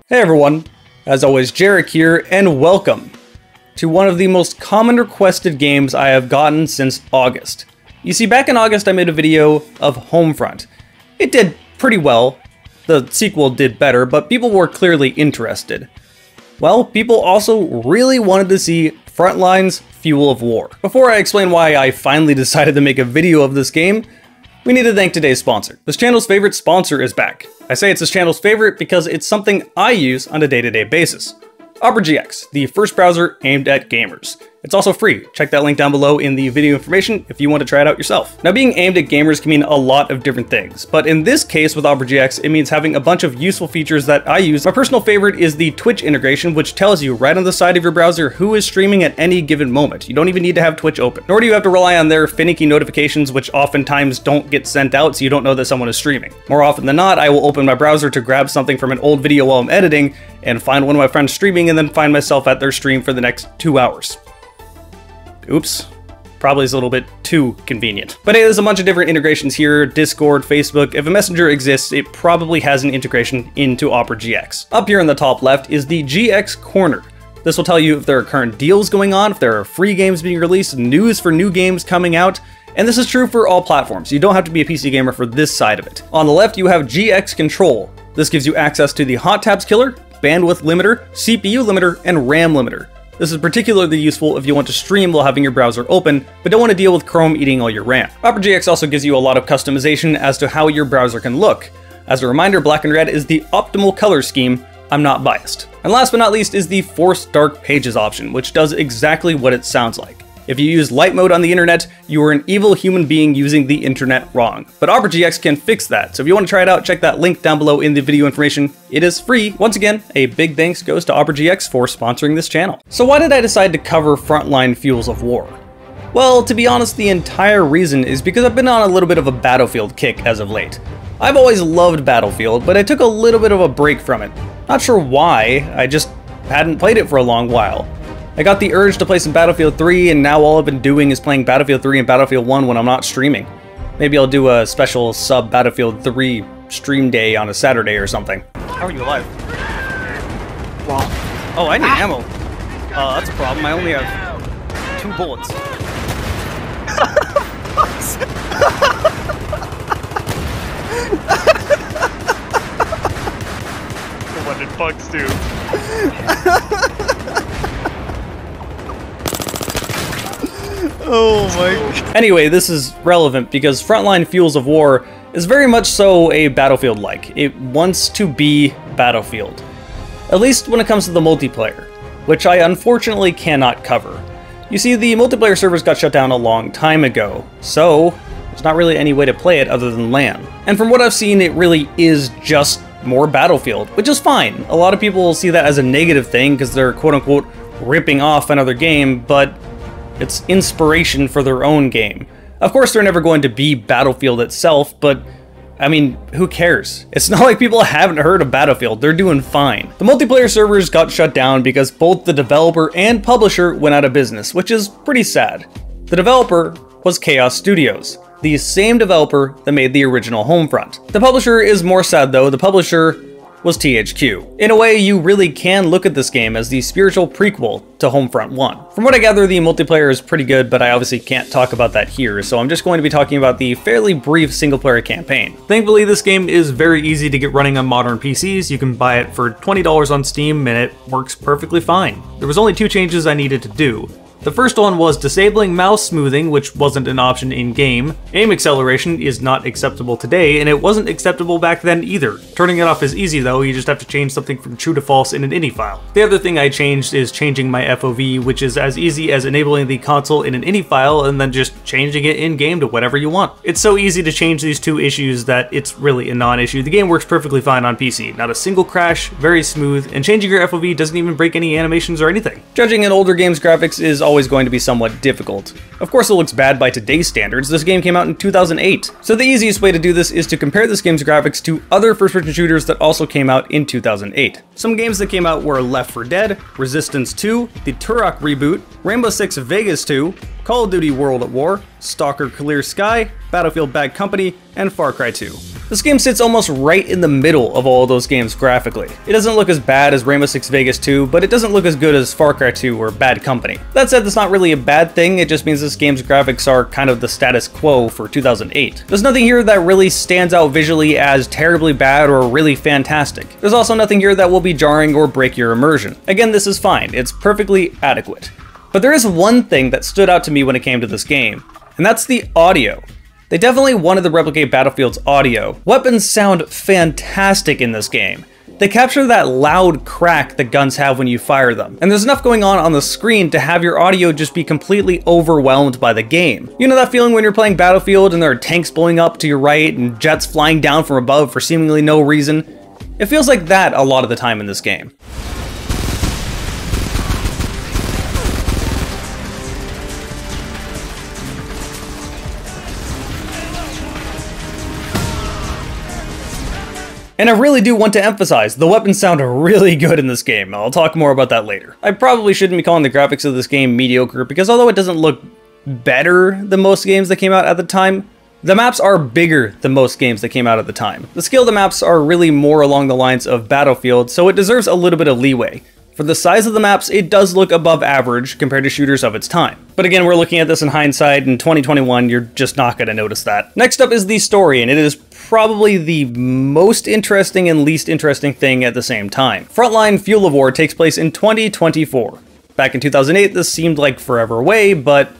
Hey everyone, as always Jarek here, and welcome to one of the most common requested games I have gotten since August. You see, back in August I made a video of Homefront. It did pretty well, the sequel did better, but people were clearly interested. Well, people also really wanted to see Frontlines Fuel of War. Before I explain why I finally decided to make a video of this game, we need to thank today's sponsor. This channel's favorite sponsor is back. I say it's this channel's favorite because it's something I use on a day-to-day basis. Opera GX, the first browser aimed at gamers. It's also free. Check that link down below in the video information if you want to try it out yourself. Now, being aimed at gamers can mean a lot of different things, but in this case with Opera GX, it means having a bunch of useful features that I use. My personal favorite is the Twitch integration, which tells you right on the side of your browser who is streaming at any given moment. You don't even need to have Twitch open, nor do you have to rely on their finicky notifications, which oftentimes don't get sent out so you don't know that someone is streaming. More often than not, I will open my browser to grab something from an old video while I'm editing and find one of my friends streaming and then find myself at their stream for the next 2 hours. Oops. Probably is a little bit too convenient. But hey, there's a bunch of different integrations here. Discord, Facebook. If a messenger exists, it probably has an integration into Opera GX. Up here in the top left is the GX Corner. This will tell you if there are current deals going on, if there are free games being released, news for new games coming out, and this is true for all platforms. You don't have to be a PC gamer for this side of it. On the left, you have GX Control. This gives you access to the Hot Tabs Killer, Bandwidth Limiter, CPU Limiter, and RAM Limiter. This is particularly useful if you want to stream while having your browser open, but don't want to deal with Chrome eating all your RAM. Opera GX also gives you a lot of customization as to how your browser can look. As a reminder, black and red is the optimal color scheme. I'm not biased. And last but not least is the Force Dark Pages option, which does exactly what it sounds like. If you use light mode on the internet, you are an evil human being using the internet wrong. But Opera GX can fix that, so if you want to try it out, check that link down below in the video information. It is free. Once again, a big thanks goes to Opera GX for sponsoring this channel. So why did I decide to cover Frontline Fuels of War? Well, to be honest, the entire reason is because I've been on a little bit of a Battlefield kick as of late. I've always loved Battlefield, but I took a little bit of a break from it. Not sure why, I just hadn't played it for a long while. I got the urge to play some Battlefield 3, and now all I've been doing is playing Battlefield 3 and Battlefield 1 when I'm not streaming. Maybe I'll do a special sub Battlefield 3 stream day on a Saturday or something. How are you alive? Wow. Oh, I need ammo. That's a problem. I only have 2 bullets. What did bugs do? Oh my god. Anyway, this is relevant because Frontline Fuels of War is very much so a Battlefield-like. It wants to be Battlefield. At least when it comes to the multiplayer, which I unfortunately cannot cover. You see, the multiplayer servers got shut down a long time ago, so there's not really any way to play it other than LAN. And from what I've seen, it really is just more Battlefield, which is fine. A lot of people will see that as a negative thing because they're quote-unquote ripping off another game, but it's inspiration for their own game. Of course, they're never going to be Battlefield itself, but I mean, who cares? It's not like people haven't heard of Battlefield, they're doing fine. The multiplayer servers got shut down because both the developer and publisher went out of business, which is pretty sad. The developer was Chaos Studios, the same developer that made the original Homefront. The publisher is more sad though. The publisher was THQ. In a way, you really can look at this game as the spiritual prequel to Homefront 1. From what I gather, the multiplayer is pretty good, but I obviously can't talk about that here, so I'm just going to be talking about the fairly brief single-player campaign. Thankfully, this game is very easy to get running on modern PCs. You can buy it for $20 on Steam, and it works perfectly fine. There was only 2 changes I needed to do. The first one was disabling mouse smoothing, which wasn't an option in-game. Aim acceleration is not acceptable today, and it wasn't acceptable back then either. Turning it off is easy though, you just have to change something from true to false in an ini file. The other thing I changed is changing my FOV, which is as easy as enabling the console in an ini file and then just changing it in-game to whatever you want. It's so easy to change these 2 issues that it's really a non-issue. The game works perfectly fine on PC. Not a single crash, very smooth, and changing your FOV doesn't even break any animations or anything. Judging an older game's graphics is always going to be somewhat difficult. Of course it looks bad by today's standards, this game came out in 2008. So the easiest way to do this is to compare this game's graphics to other first-person shooters that also came out in 2008. Some games that came out were Left 4 Dead, Resistance 2, the Turok reboot, Rainbow Six Vegas 2, Call of Duty World at War, Stalker Clear Sky, Battlefield Bad Company, and Far Cry 2. This This game sits almost right in the middle of all of those games graphically. It doesn't look as bad as Rainbow Six Vegas 2, but it doesn't look as good as Far Cry 2 or Bad Company. That said, that's not really a bad thing, it just means this game's graphics are kind of the status quo for 2008. There's nothing here that really stands out visually as terribly bad or really fantastic. There's also nothing here that will be jarring or break your immersion. Again, this is fine, it's perfectly adequate. But there is one thing that stood out to me when it came to this game, and that's the audio. They definitely wanted to replicate Battlefield's audio. Weapons sound fantastic in this game. They capture that loud crack that guns have when you fire them. And there's enough going on the screen to have your audio just be completely overwhelmed by the game. You know that feeling when you're playing Battlefield and there are tanks blowing up to your right and jets flying down from above for seemingly no reason? It feels like that a lot of the time in this game. And I really do want to emphasize, the weapons sound really good in this game. I'll talk more about that later. I probably shouldn't be calling the graphics of this game mediocre, because although it doesn't look better than most games that came out at the time, the maps are bigger than most games that came out at the time. The scale of the maps are really more along the lines of Battlefield, so it deserves a little bit of leeway. For the size of the maps, it does look above average compared to shooters of its time. But again, we're looking at this in hindsight. In 2021, you're just not going to notice that. Next up is the story, and it is probably the most interesting and least interesting thing at the same time. Frontline Fuel of War takes place in 2024. Back in 2008, this seemed like forever away, but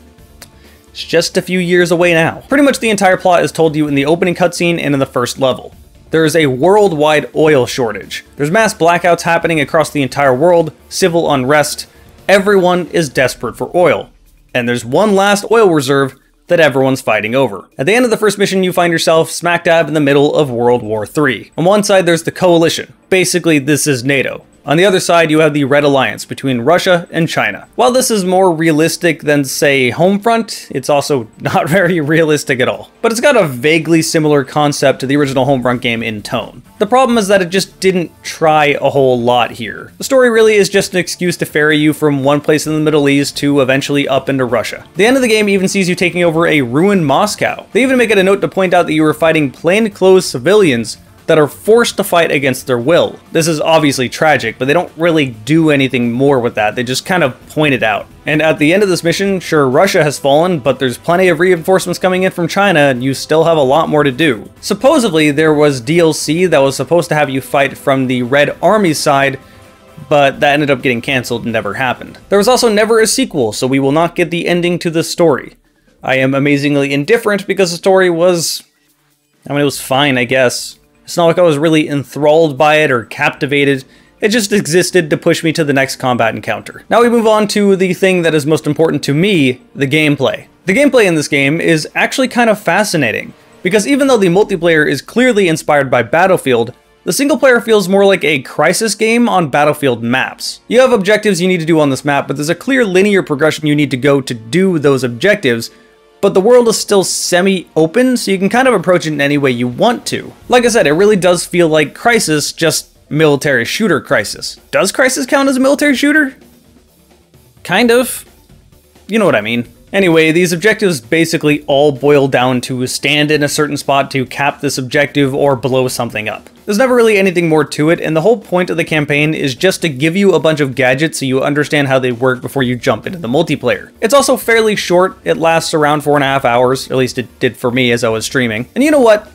it's just a few years away now. Pretty much the entire plot is told you in the opening cutscene and in the first level. There is a worldwide oil shortage. There's mass blackouts happening across the entire world, civil unrest. Everyone is desperate for oil. And there's one last oil reserve that everyone's fighting over. At the end of the first mission, you find yourself smack dab in the middle of World War III. On one side, there's the Coalition. Basically, this is NATO. On the other side, you have the Red Alliance between Russia and China. While this is more realistic than, say, Homefront, it's also not very realistic at all. But it's got a vaguely similar concept to the original Homefront game in tone. The problem is that it just didn't try a whole lot here. The story really is just an excuse to ferry you from one place in the Middle East to eventually up into Russia. The end of the game even sees you taking over a ruined Moscow. They even make it a note to point out that you were fighting plainclothes civilians that are forced to fight against their will. This is obviously tragic, but they don't really do anything more with that. They just kind of point it out. And at the end of this mission, sure, Russia has fallen, but there's plenty of reinforcements coming in from China, and you still have a lot more to do. Supposedly, there was DLC that was supposed to have you fight from the Red Army's side, but that ended up getting cancelled and never happened. There was also never a sequel, so we will not get the ending to this story. I am amazingly indifferent because the story was... I mean, it was fine, I guess. It's not like I was really enthralled by it or captivated. It just existed to push me to the next combat encounter. Now we move on to the thing that is most important to me, the gameplay. The gameplay in this game is actually kind of fascinating, because even though the multiplayer is clearly inspired by Battlefield, the single player feels more like a Crisis game on Battlefield maps. You have objectives you need to do on this map, but there's a clear linear progression you need to go to do those objectives, but the world is still semi-open, so you can kind of approach it in any way you want to. Like I said, it really does feel like Crisis, just military shooter Crisis. Does Crisis count as a military shooter? Kind of. You know what I mean. Anyway, these objectives basically all boil down to stand in a certain spot to cap this objective or blow something up. There's never really anything more to it, and the whole point of the campaign is just to give you a bunch of gadgets so you understand how they work before you jump into the multiplayer. It's also fairly short. It lasts around 4.5 hours, at least it did for me as I was streaming. And you know what?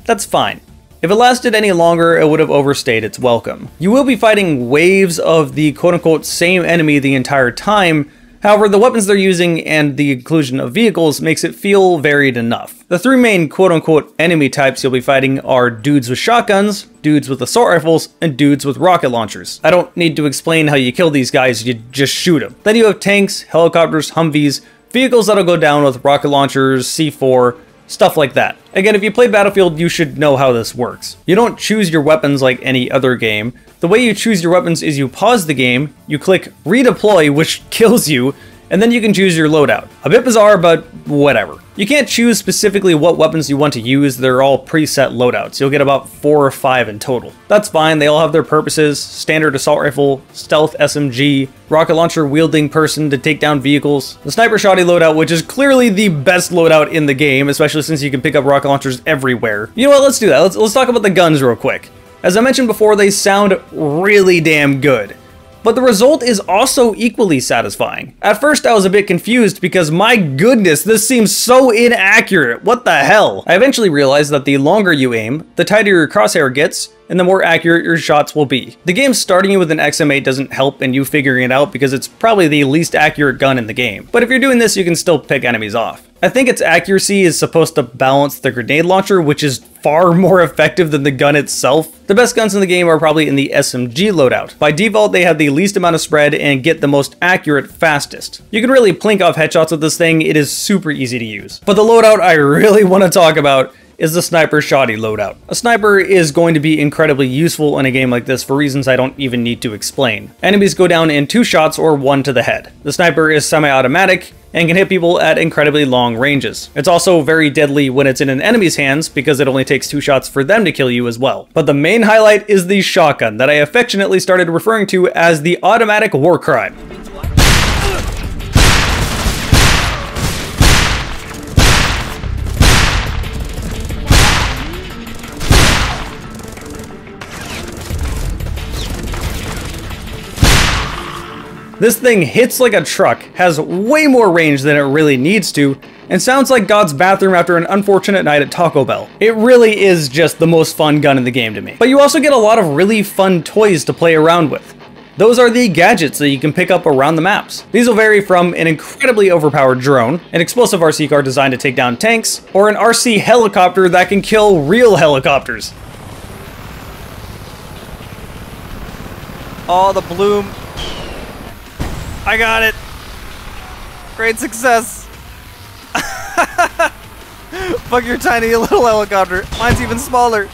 That's fine. If it lasted any longer, it would have overstayed its welcome. You will be fighting waves of the quote-unquote same enemy the entire time. However, the weapons they're using and the inclusion of vehicles makes it feel varied enough. The three main quote-unquote enemy types you'll be fighting are dudes with shotguns, dudes with assault rifles, and dudes with rocket launchers. I don't need to explain how you kill these guys, you just shoot them. Then you have tanks, helicopters, Humvees, vehicles that'll go down with rocket launchers, C4, stuff like that. Again, if you play Battlefield, you should know how this works. You don't choose your weapons like any other game. The way you choose your weapons is you pause the game, you click redeploy, which kills you, and then you can choose your loadout. A bit bizarre, but whatever. You can't choose specifically what weapons you want to use, they're all preset loadouts. You'll get about 4 or 5 in total. That's fine, they all have their purposes: standard assault rifle, stealth SMG, rocket launcher wielding person to take down vehicles, the sniper shotty loadout, which is clearly the best loadout in the game, especially since you can pick up rocket launchers everywhere. You know what, let's do that. Let's talk about the guns real quick. As I mentioned before, they sound really damn good. But the result is also equally satisfying. At first I was a bit confused because my goodness, this seems so inaccurate, what the hell? I eventually realized that the longer you aim, the tighter your crosshair gets, and the more accurate your shots will be. The game starting you with an XM8 doesn't help in you figuring it out because it's probably the least accurate gun in the game. But if you're doing this, you can still pick enemies off. I think its accuracy is supposed to balance the grenade launcher, which is far more effective than the gun itself. The best guns in the game are probably in the SMG loadout. By default, they have the least amount of spread and get the most accurate fastest. You can really plink off headshots with this thing, it is super easy to use. But the loadout I really want to talk about is the sniper shotty loadout. A sniper is going to be incredibly useful in a game like this for reasons I don't even need to explain. Enemies go down in 2 shots or 1 to the head. The sniper is semi-automatic and can hit people at incredibly long ranges. It's also very deadly when it's in an enemy's hands because it only takes 2 shots for them to kill you as well. But the main highlight is the shotgun that I affectionately started referring to as the automatic war crime. This thing hits like a truck, has way more range than it really needs to, and sounds like God's bathroom after an unfortunate night at Taco Bell. It really is just the most fun gun in the game to me. But you also get a lot of really fun toys to play around with. Those are the gadgets that you can pick up around the maps. These will vary from an incredibly overpowered drone, an explosive RC car designed to take down tanks, or an RC helicopter that can kill real helicopters. Oh, the bloom. I got it! Great success! Fuck your tiny little helicopter. Mine's even smaller.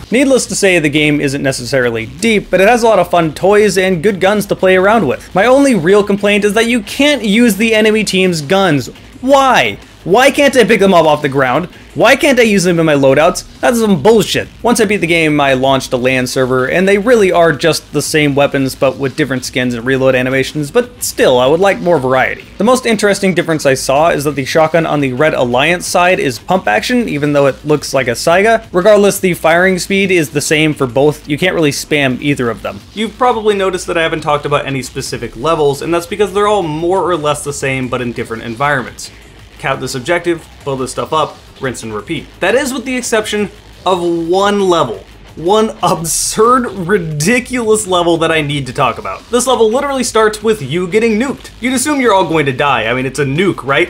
Needless to say, the game isn't necessarily deep, but it has a lot of fun toys and good guns to play around with. My only real complaint is that you can't use the enemy team's guns. Why? Why can't I pick them up off the ground? Why can't I use them in my loadouts? That's some bullshit. Once I beat the game, I launched a LAN server, and they really are just the same weapons but with different skins and reload animations, but still, I would like more variety. The most interesting difference I saw is that the shotgun on the Red Alliance side is pump action, even though it looks like a Saiga. Regardless, the firing speed is the same for both. You can't really spam either of them. You've probably noticed that I haven't talked about any specific levels, and that's because they're all more or less the same but in different environments. Count this objective, blow this stuff up, rinse and repeat. That is with the exception of one level. One absurd, ridiculous level that I need to talk about. This level literally starts with you getting nuked. You'd assume you're all going to die. I mean, it's a nuke, right?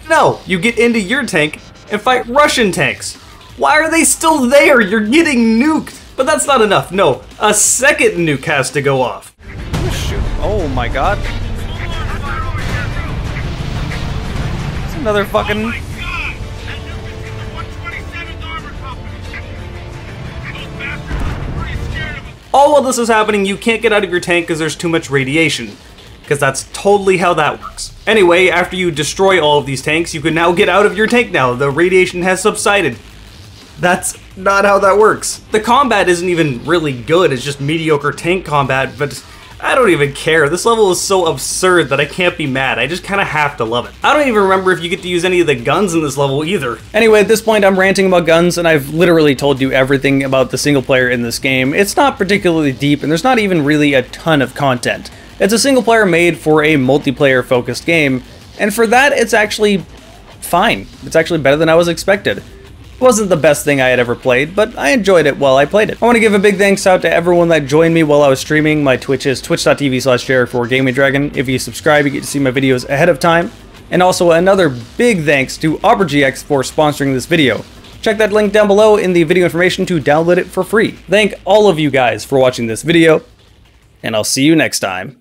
No, you get into your tank and fight Russian tanks. Why are they still there? You're getting nuked. But that's not enough. No, a second nuke has to go off. Shoot. Oh my god. Another fucking... Oh my God! That nuke is from the 127th Armor Company! Those bastards are pretty scared of us. All while this is happening, you can't get out of your tank because there's too much radiation. Because that's totally how that works. Anyway, after you destroy all of these tanks, you can now get out of your tank now. The radiation has subsided. That's not how that works. The combat isn't even really good, it's just mediocre tank combat, but I don't even care. This level is so absurd that I can't be mad. I just kind of have to love it. I don't even remember if you get to use any of the guns in this level either. Anyway, at this point I'm ranting about guns and I've literally told you everything about the single player in this game. It's not particularly deep and there's not even really a ton of content. It's a single player made for a multiplayer focused game, and for that it's actually fine. It's actually better than I was expected. It wasn't the best thing I had ever played, but I enjoyed it while I played it. I want to give a big thanks out to everyone that joined me while I was streaming. My Twitch is twitch.tv/JarekTheGamingDragon. If you subscribe, you get to see my videos ahead of time. And also another big thanks to AuberGX for sponsoring this video. Check that link down below in the video information to download it for free. Thank all of you guys for watching this video, and I'll see you next time.